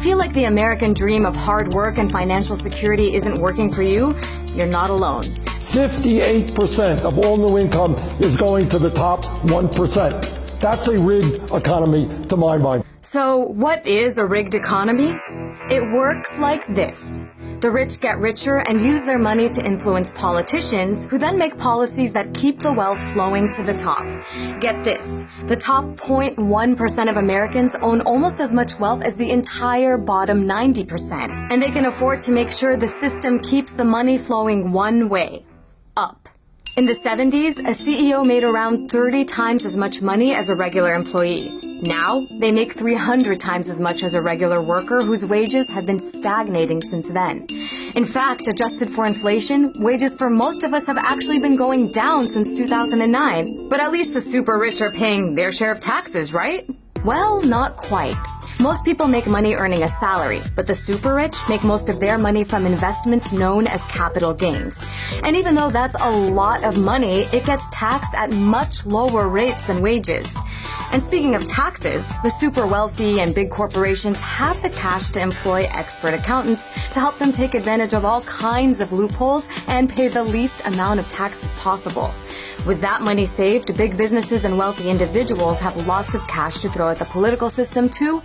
feel like the American dream of hard work and financial security isn't working for you, you're not alone. 58% of all new income is going to the top 1%. That's a rigged economy to my mind. So what is a rigged economy? It works like this. The rich get richer and use their money to influence politicians who then make policies that keep the wealth flowing to the top. Get this, the top 0.1% of Americans own almost as much wealth as the entire bottom 90%. And they can afford to make sure the system keeps the money flowing one way, up. In the 70s, a CEO made around 30 times as much money as a regular employee. Now, they make 300 times as much as a regular worker whose wages have been stagnating since then. In fact, adjusted for inflation, wages for most of us have actually been going down since 2009. But at least the super rich are paying their share of taxes, right? Well, not quite. Most people make money earning a salary, but the super rich make most of their money from investments known as capital gains. And even though that's a lot of money, it gets taxed at much lower rates than wages. And speaking of taxes, the super wealthy and big corporations have the cash to employ expert accountants to help them take advantage of all kinds of loopholes and pay the least amount of taxes possible. With that money saved, big businesses and wealthy individuals have lots of cash to throw at the political system to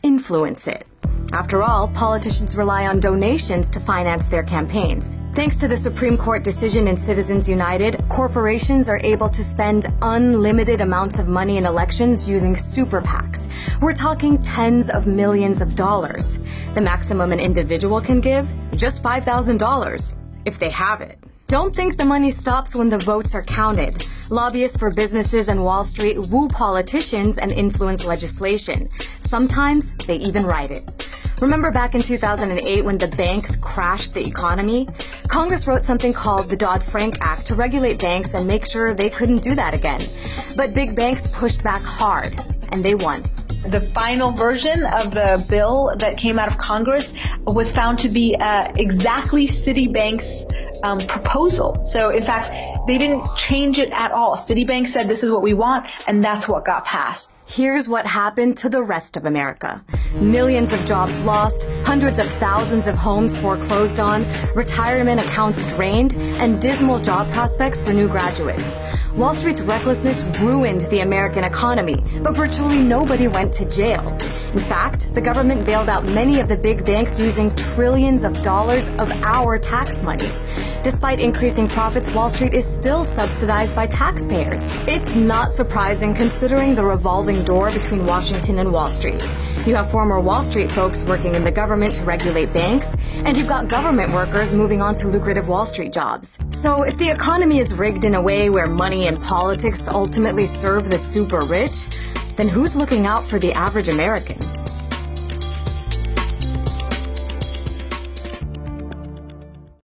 influence it. After all, politicians rely on donations to finance their campaigns. Thanks to the Supreme Court decision in Citizens United, corporations are able to spend unlimited amounts of money in elections using super PACs. We're talking tens of millions of dollars. The maximum an individual can give? Just $5,000, if they have it. Don't think the money stops when the votes are counted. Lobbyists for businesses and Wall Street woo politicians and influence legislation. Sometimes they even write it. Remember back in 2008 when the banks crashed the economy? Congress wrote something called the Dodd-Frank Act to regulate banks and make sure they couldn't do that again. But big banks pushed back hard, and they won. The final version of the bill that came out of Congress was found to be exactly Citibank's proposal. So in fact, they didn't change it at all. Citibank said this is what we want, and that's what got passed. Here's what happened to the rest of America. Millions of jobs lost, hundreds of thousands of homes foreclosed on, retirement accounts drained, and dismal job prospects for new graduates. Wall Street's recklessness ruined the American economy, but virtually nobody went to jail. In fact, the government bailed out many of the big banks using trillions of dollars of our tax money. Despite increasing profits, Wall Street is still subsidized by taxpayers. It's not surprising considering the revolving door between Washington and Wall Street. You have former Wall Street folks working in the government to regulate banks, and you've got government workers moving on to lucrative Wall Street jobs. So if the economy is rigged in a way where money and politics ultimately serve the super rich, then who's looking out for the average American?